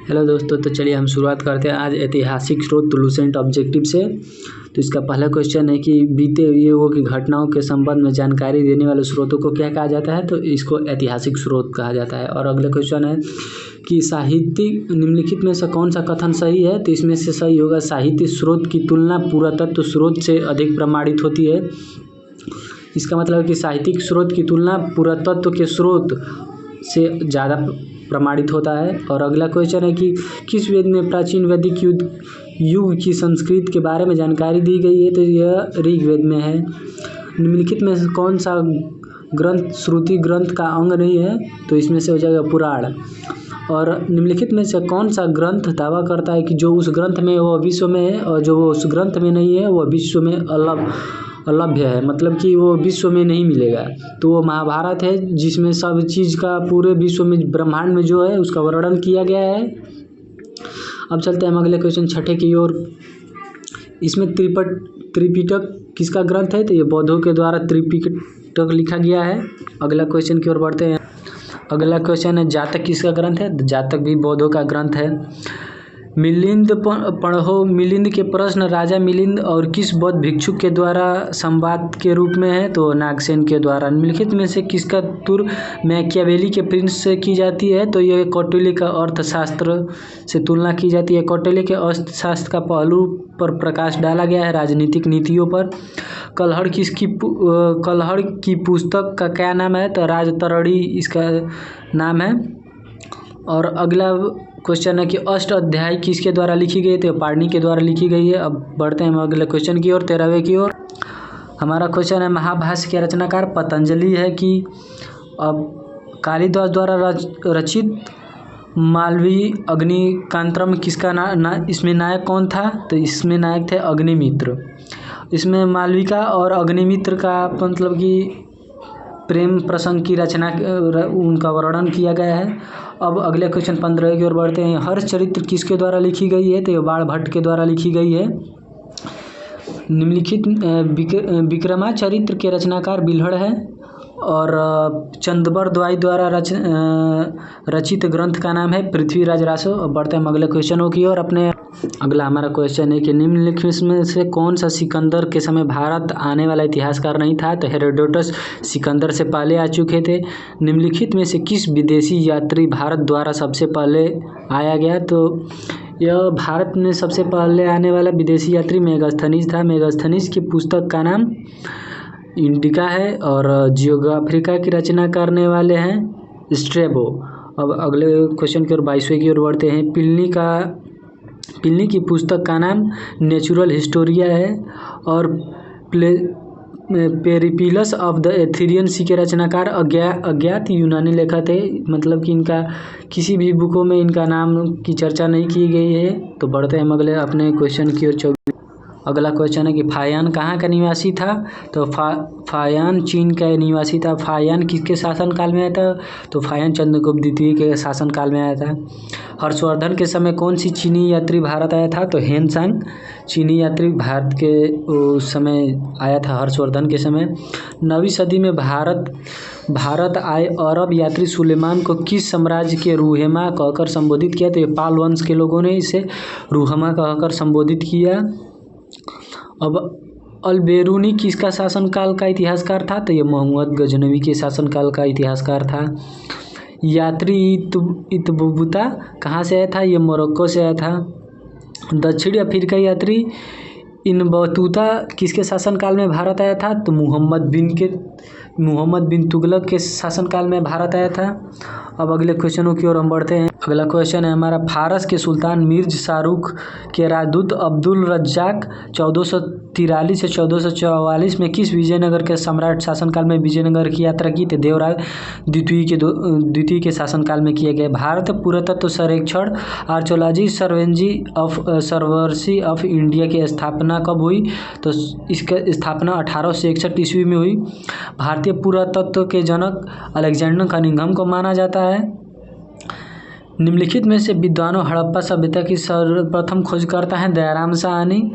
Hello दोस्तों, तो चलिए हम शुरुआत करते हैं आज ऐतिहासिक स्रोत लूसेंट ऑब्जेक्टिव से। तो इसका पहला क्वेश्चन है कि बीते युगों की घटनाओं के संबंध में जानकारी देने वाले स्रोतों को क्या कहा जाता है, तो इसको ऐतिहासिक स्रोत कहा जाता है। और अगला क्वेश्चन है कि साहित्यिक निम्नलिखित में से कौन सा कथन सही है, तो इसमें से सही होगा साहित्य स्रोत की तुलना पुरातत्व स्रोत से अधिक प्रमाणित होती है। इसका मतलब है कि साहित्यिक स्रोत की तुलना पुरातत्व के स्रोत से ज़्यादा प्रमाणित होता है। और अगला क्वेश्चन है कि किस वेद में प्राचीन वैदिक युग की संस्कृति के बारे में जानकारी दी गई है, तो यह ऋग्वेद में है। निम्नलिखित में से कौन सा ग्रंथ श्रुति ग्रंथ का अंग नहीं है, तो इसमें से हो जाएगा पुराण। और निम्नलिखित में से कौन सा ग्रंथ दावा करता है कि जो उस ग्रंथ में वह विश्व में है और जो वो उस ग्रंथ में नहीं है वह विश्व में अलभ्य है, मतलब कि वो विश्व में नहीं मिलेगा। तो वो महाभारत है, जिसमें सब चीज़ का पूरे विश्व में ब्रह्मांड में जो है उसका वर्णन किया गया है। अब चलते हैं हम अगले क्वेश्चन छठे की ओर। इसमें त्रिपिटक किसका ग्रंथ है, तो ये बौद्धों के द्वारा त्रिपिटक लिखा गया है। अगला क्वेश्चन की ओर बढ़ते हैं। अगला क्वेश्चन है जातक किसका ग्रंथ है, जातक भी बौद्धों का ग्रंथ है। मिलिंद पढ़ो। मिलिंद के प्रश्न राजा मिलिंद और किस बौद्ध भिक्षुक के द्वारा संवाद के रूप में है, तो नागसेन के द्वारा। निम्नलिखित में से किसका तुर मैकियावेली के प्रिंस से की जाती है, तो यह कौटिल्य का अर्थशास्त्र से तुलना की जाती है। कौटिल्य के अर्थशास्त्र का पहलू पर प्रकाश डाला गया है राजनीतिक नीतियों पर। कलहड़ की पुस्तक का क्या नाम है, तो राजतरणी इसका नाम है। और अगला क्वेश्चन है कि अष्ट अध्याय किसके द्वारा लिखी गई, तो पाणिनि के द्वारा लिखी गई है। अब बढ़ते हैं हम अगले क्वेश्चन की ओर, 13वें की ओर। हमारा क्वेश्चन है महाभाष्य के रचनाकार पतंजलि है कि अब कालिदास द्वारा रचित मालवी अग्निकांत्रम किसका इसमें नायक कौन था, तो इसमें नायक थे अग्निमित्र। इसमें मालविका और अग्निमित्र का मतलब कि प्रेम प्रसंग की रचना उनका वर्णन किया गया है। अब अगले क्वेश्चन 15 की ओर बढ़ते हैं। हर्ष चरित्र किसके द्वारा लिखी गई है, तो ये बाणभट्ट के द्वारा लिखी गई है। निम्नलिखित विक्रमाचरित्र के रचनाकार बिल्हड़ है। और चंदबर द्वाई द्वारा रचित ग्रंथ का नाम है पृथ्वीराज रासो। अब बढ़ते हैं हम अगले क्वेश्चनों की ओर अपने। अगला हमारा क्वेश्चन है कि निम्नलिखित में से कौन सा सिकंदर के समय भारत आने वाला इतिहासकार नहीं था, तो हेरोडोटस सिकंदर से पहले आ चुके थे। निम्नलिखित में से किस विदेशी यात्री भारत द्वारा सबसे पहले आया गया, तो यह भारत में सबसे पहले आने वाला विदेशी यात्री मेगास्थनीज था। मेगास्थनीज की पुस्तक का नाम इंडिका है और जियोग्राफिका की रचना करने वाले हैं स्ट्रेबो। अब अगले क्वेश्चन की ओर 22वें की ओर बढ़ते हैं। प्लिनी की पुस्तक का नाम नेचुरल हिस्टोरिया है। और पेरिप्लस ऑफ द एथेरियन सी के रचनाकार अज्ञात यूनानी लेखक थे, मतलब कि इनका किसी भी बुकों में इनका नाम की चर्चा नहीं की गई है। तो बढ़ते हैं हम अगले अपने क्वेश्चन की ओर। अगला क्वेश्चन है कि फायान कहाँ का निवासी था, तो फायान चीन का निवासी था। फायान किसके शासनकाल में आया था, तो फायान चंद्रगुप्त द्वितीय के शासनकाल में आया था। हर्षवर्धन के समय कौन सी चीनी यात्री भारत आया था, तो हेनसांग चीनी यात्री भारत के उस समय आया था हर्षवर्धन के समय। 9वीं सदी में भारत आए अरब यात्री सुलेमान को किस साम्राज्य के रूहेमा कहकर संबोधित किया, तो ये पाल वंश के लोगों ने इसे रूहमा कहकर संबोधित किया। अब अलबेरूनी किसका शासनकाल का इतिहासकार था, तो ये मोहम्मद गजनवी के शासनकाल का इतिहासकार था। यात्री इतबुता कहाँ से आया था, ये मोरक्को से आया था। दक्षिण अफ्रीका यात्री इन बतूता किसके शासनकाल में भारत आया था, तो मोहम्मद बिन तुगलक के शासनकाल में भारत आया था। अब अगले क्वेश्चनों की ओर हम बढ़ते हैं। अगला क्वेश्चन है हमारा फारस के सुल्तान मिर्ज शाहरुख के राजदूत अब्दुल रज्जाक 1443 से 1444 में किस विजयनगर के सम्राट शासनकाल में विजयनगर की यात्रा की, तो देवराय द्वितीय के शासनकाल में किया गया। भारत पुरातत्व सर्वेक्षण आर्कियोलॉजी सर्वर्सी ऑफ इंडिया की स्थापना कब हुई, तो इसका स्थापना 1861 ईस्वी में हुई। भारतीय पुरातत्व के जनक अलेक्जेंडर कनिंघम को माना जाता है। निम्नलिखित में से विद्वानों हड़प्पा सभ्यता की सर्वप्रथम खोजकर्ता हैं दयाराम साहनी।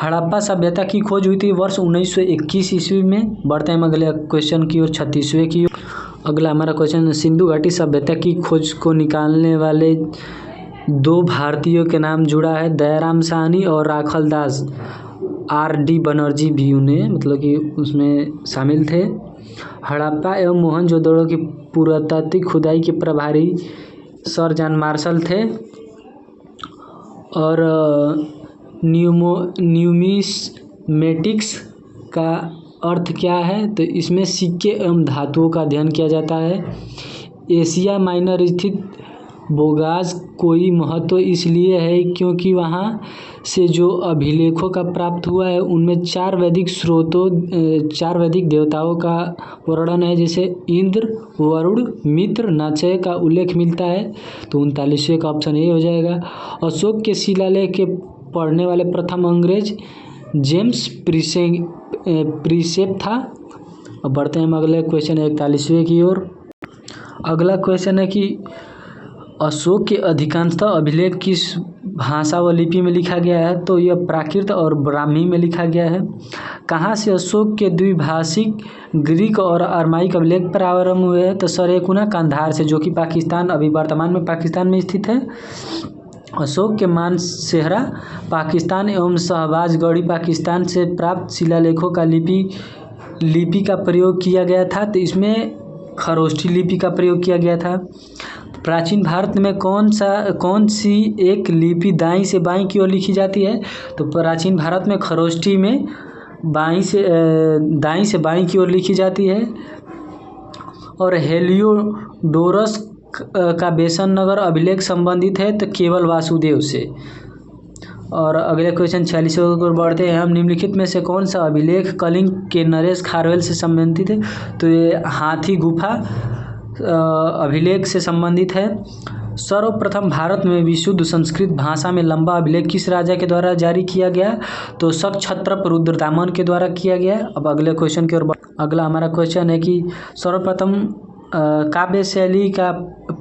हड़प्पा सभ्यता की खोज हुई थी वर्ष 1921 ईस्वी में। बढ़ते हैं अगले क्वेश्चन की ओर 36वें की। अगला हमारा क्वेश्चन सिंधु घाटी सभ्यता की खोज को निकालने वाले दो भारतीयों के नाम जुड़ा है, दयाराम साहनी और राखल दास। R.D. बनर्जी भी उन्हें मतलब कि उसमें शामिल थे। हड़प्पा एवं मोहनजोदड़ो की पुरातात्विक खुदाई के प्रभारी सर जॉन मार्शल थे। और न्यूमिस्मेटिक्स का अर्थ क्या है, तो इसमें सिक्के एवं धातुओं का अध्ययन किया जाता है। एशिया माइनर स्थित बोगास कोई महत्व इसलिए है क्योंकि वहाँ से जो अभिलेखों का प्राप्त हुआ है उनमें 4 वैदिक देवताओं का वर्णन है, जैसे इंद्र, वरुण, मित्र, नक्षय का उल्लेख मिलता है। तो 39वें का ऑप्शन ए हो जाएगा। अशोक के शिलालेख के पढ़ने वाले प्रथम अंग्रेज जेम्स प्रिसेप था। अब बढ़ते हैं हम अगले क्वेश्चन 41वें की ओर। अगला क्वेश्चन है कि अशोक के अधिकांशतः अभिलेख किस भाषा व लिपि में लिखा गया है, तो यह प्राकृत और ब्राह्मी में लिखा गया है। कहाँ से अशोक के द्विभाषिक ग्रीक और अरमाइक अभिलेख प्रारंभ हुए हैं, तो सरेकुना कंधार से, जो कि पाकिस्तान, अभी वर्तमान में पाकिस्तान में स्थित है। अशोक के मानसेहरा पाकिस्तान एवं शहबाजगढ़ी पाकिस्तान से प्राप्त शिलालेखों का लिपि का प्रयोग किया गया था, तो इसमें खरोष्ठी लिपि का प्रयोग किया गया था। प्राचीन भारत में कौन सी एक लिपि दाईं से बाईं की ओर लिखी जाती है, तो प्राचीन भारत में खरोष्ठी में दाईं से बाईं की ओर लिखी जाती है। और हेलियोडोरस का बेसन नगर अभिलेख संबंधित है, तो केवल वासुदेव से। और अगले क्वेश्चन 46 को बढ़ते हैं हम। निम्नलिखित में से कौन सा अभिलेख कलिंग के नरेश खारवेल से संबंधित है, तो ये हाथी गुफा अभिलेख से संबंधित है। सर्वप्रथम भारत में विशुद्ध संस्कृत भाषा में लंबा अभिलेख किस राजा के द्वारा जारी किया गया, तो क्षत्रप रुद्रदामन के द्वारा किया गया। अब अगले क्वेश्चन की ओर। अगला हमारा क्वेश्चन है कि सर्वप्रथम काव्य शैली का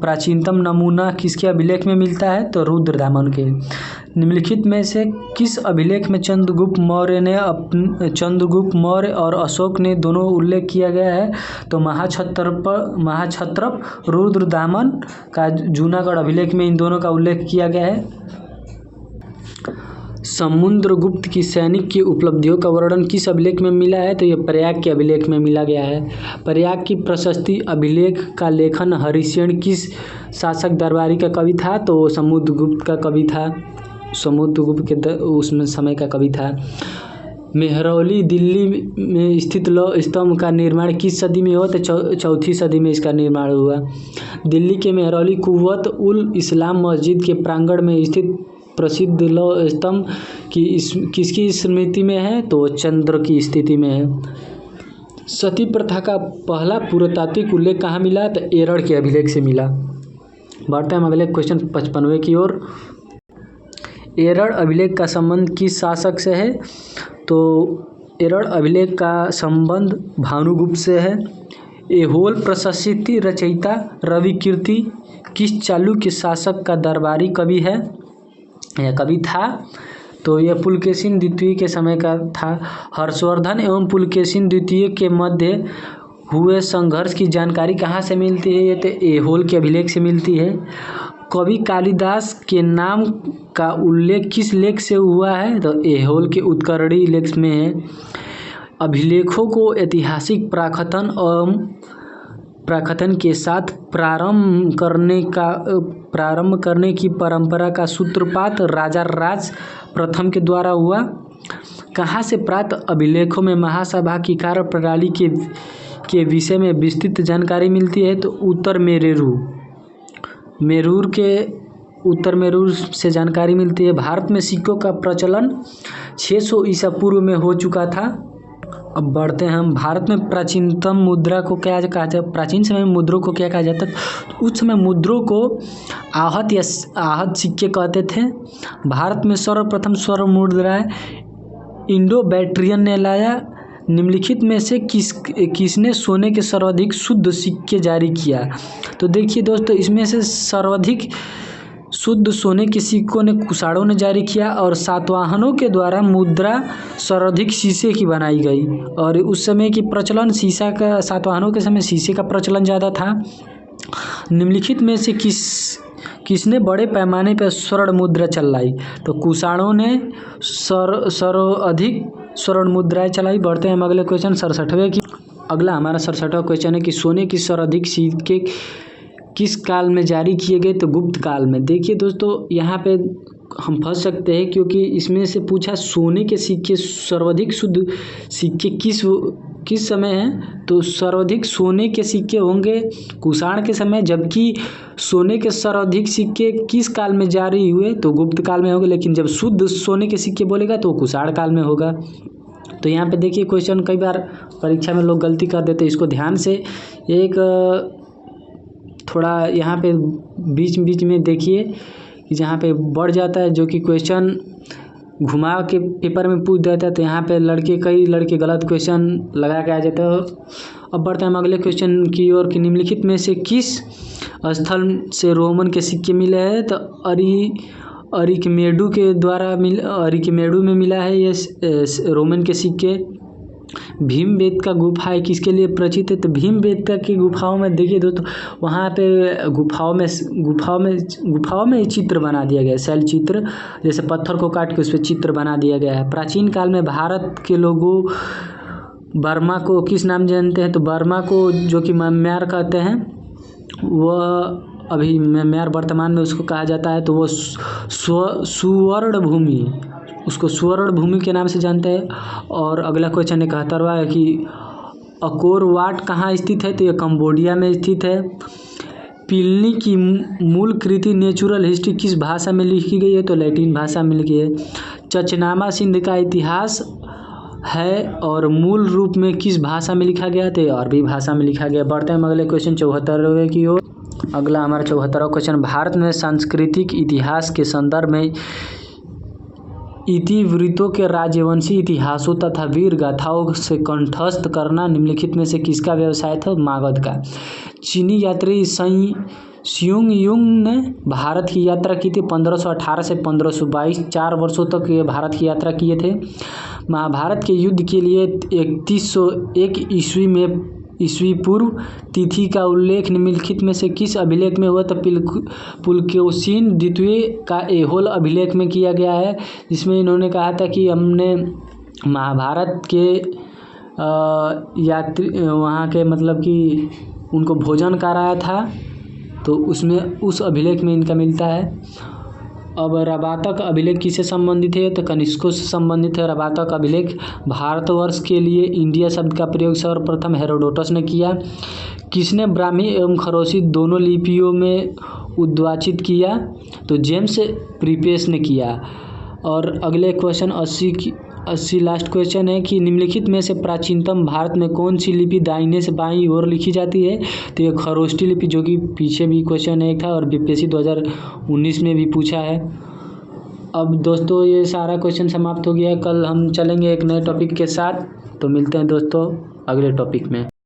प्राचीनतम नमूना किसके अभिलेख में मिलता है, तो रुद्रदामन के। निम्नलिखित में से किस अभिलेख में चंद्रगुप्त मौर्य और अशोक ने दोनों उल्लेख किया गया है, तो महाक्षत्रप रुद्रदामन का जूनागढ़ अभिलेख में इन दोनों का उल्लेख किया गया है। समुद्रगुप्त की सैनिक की उपलब्धियों का वर्णन किस अभिलेख में मिला है, तो यह प्रयाग के अभिलेख में मिला गया है। प्रयाग की प्रशस्ति अभिलेख का लेखन हरिशेन किस शासक दरबारी का कवि था, तो समुद्रगुप्त का कवि था। समुद्रगुप्त के उसमें समय का कवि था। मेहरौली दिल्ली में स्थित लौह स्तंभ का निर्माण किस सदी में हुआ, तो 4वीं सदी में इसका निर्माण हुआ। दिल्ली के मेहरौली कुव्वत उल इस्लाम मस्जिद के प्रांगण में स्थित प्रसिद्ध लौह स्तंभ किसकी स्मृति में है, तो चंद्र की स्थिति में है। सती प्रथा का पहला पुरातात्विक उल्लेख कहाँ मिला, तो एरड़ के अभिलेख से मिला। बढ़ते हैं हम अगले क्वेश्चन 55वें की ओर। एरड़ अभिलेख का संबंध किस शासक से है, तो एरड़ अभिलेख का संबंध भानुगुप्त से है। ऐहोल प्रशस्ति रचयिता रविकीर्ति किस चालुक्य शासक का दरबारी कवि है या कवि था, तो यह पुलकेशिन द्वितीय के समय का था। हर्षवर्धन एवं पुलकेशिन द्वितीय के मध्य हुए संघर्ष की जानकारी कहाँ से मिलती है, ये तो ऐहोल के अभिलेख से मिलती है। कवि कालिदास के नाम का उल्लेख किस लेख से हुआ है, तो ऐहोल के उत्कर्णी लेख में है। अभिलेखों को ऐतिहासिक प्राकथन के साथ प्रारंभ करने की परंपरा का सूत्रपात राजा राज प्रथम के द्वारा हुआ। कहाँ से प्राप्त अभिलेखों में महासभा की कार्य प्रणाली के विषय में विस्तृत जानकारी मिलती है, तो उत्तर मेरूर से जानकारी मिलती है। भारत में सिक्कों का प्रचलन 600 ईसा पूर्व में हो चुका था। अब बढ़ते हैं हम। भारत में प्राचीनतम मुद्रा को क्या कहा जाता है, प्राचीन समय में मुद्रों को क्या कहा जाता है, उस समय मुद्रों को आहत सिक्के कहते थे। भारत में सर्वप्रथम स्वर्ण मुद्रा इंडो बैक्ट्रियन ने लाया। निम्नलिखित में से किसने सोने के सर्वाधिक शुद्ध सिक्के जारी किया, तो देखिए दोस्तों, इसमें से सर्वाधिक शुद्ध सोने के सिक्कों ने कुषाणों ने जारी किया और सातवाहनों के द्वारा मुद्रा सर्वाधिक शीशे की बनाई गई। और उस समय की प्रचलन शीशा का, सातवाहनों के समय शीशे का प्रचलन ज़्यादा था। निम्नलिखित में से किसने बड़े पैमाने पर स्वर्ण मुद्रा चलाई? तो कुषाणों ने सर्वाधिक स्वर्ण मुद्राएं चलाई। बढ़ते हैं हम अगले क्वेश्चन 67वें की। अगला हमारा 67वां क्वेश्चन है कि सोने की सर्वाधिक सिक्के किस काल में जारी किए गए? तो गुप्त काल में। देखिए दोस्तों, यहाँ पे हम फंस सकते हैं क्योंकि इसमें से पूछा सोने के सिक्के सर्वाधिक शुद्ध सिक्के किस समय हैं, तो सर्वाधिक सोने के सिक्के होंगे कुषाण के समय, जबकि सोने के सर्वाधिक सिक्के किस काल में जारी हुए? तो गुप्त काल में होंगे। लेकिन जब शुद्ध सोने के सिक्के बोलेगा तो कुषाण काल में होगा। तो यहाँ पे देखिए क्वेश्चन कई बार परीक्षा में लोग गलती कर देते हैं, इसको ध्यान से एक थोड़ा यहाँ पे बीच में देखिए कि जहाँ पे बढ़ जाता है, जो कि क्वेश्चन घुमा के पेपर में पूछ देता है, तो यहाँ पे कई लड़के गलत क्वेश्चन लगा के आ जाते हैं। अब बढ़ते हैं हम अगले क्वेश्चन की ओर कि निम्नलिखित में से किस स्थल से रोमन के सिक्के मिले हैं? तो अरिकमेडु में मिला है ये रोमन के सिक्के। भीमबेटका गुफाएं किसके लिए परिचित है? तो भीमबेटका की गुफाओं में देखिए दोस्तों, वहाँ पे गुफाओं में चित्र बना दिया गया है, शैल चित्र, जैसे पत्थर को काट के उस पर चित्र बना दिया गया है। प्राचीन काल में भारत के लोगों बर्मा को किस नाम जानते हैं? तो बर्मा को, जो कि म्यांमार कहते हैं, वह अभी म्यांमार वर्तमान में उसको कहा जाता है, तो वो सुवर्ण भूमि, उसको स्वर्ण भूमि के नाम से जानते हैं। और अगला क्वेश्चन 71वां है कि अकोर वाट कहाँ स्थित है? तो ये कंबोडिया में स्थित है। प्लिनी की मूल कृति नेचुरल हिस्ट्री किस भाषा में लिखी गई है? तो लैटिन भाषा में लिखी है। चचनामा सिंध का इतिहास है और मूल रूप में किस भाषा में लिखा गया? तो अरबी भाषा में लिखा गया। बढ़ते हैं हम अगले क्वेश्चन 74वें की ओर। अगला हमारा 74वां क्वेश्चन, भारत में सांस्कृतिक इतिहास के संदर्भ में इतिवृत्तों के राजवंशी इतिहासों तथा वीर गाथाओं से कंठस्थ करना निम्नलिखित में से किसका व्यवसाय था? मागध का। चीनी यात्री शियुंग युंग ने भारत की यात्रा की थी 1518 से 1522, 4 वर्षों तक ये भारत की यात्रा किए थे। महाभारत के युद्ध के लिए 3101 ईस्वी पूर्व तिथि का उल्लेख निम्नलिखित में से किस अभिलेख में हुआ? तो पुलकेशिन द्वितीय का ऐहोल अभिलेख में किया गया है, जिसमें इन्होंने कहा था कि हमने महाभारत के यात्री वहाँ के मतलब कि उनको भोजन कराया था, तो उसमें उस अभिलेख में इनका मिलता है। अब रबातक अभिलेख किससे संबंधित है? तो कनिष्कों से संबंधित है रबातक अभिलेख। भारतवर्ष के लिए इंडिया शब्द का प्रयोग सर्वप्रथम हेरोडोटस ने किया। किसने ब्राह्मी एवं खरोशी दोनों लिपियों में उद्वाचित किया? तो जेम्स प्रीपेस ने किया। और अगले क्वेश्चन 80 लास्ट क्वेश्चन है कि निम्नलिखित में से प्राचीनतम भारत में कौन सी लिपि दाहिने से बाईं ओर लिखी जाती है? तो ये खरोष्टी लिपि, जो कि पीछे भी क्वेश्चन एक था और बीपीएससी 2019 में भी पूछा है। अब दोस्तों ये सारा क्वेश्चन समाप्त हो गया है। कल हम चलेंगे एक नए टॉपिक के साथ, तो मिलते हैं दोस्तों अगले टॉपिक में।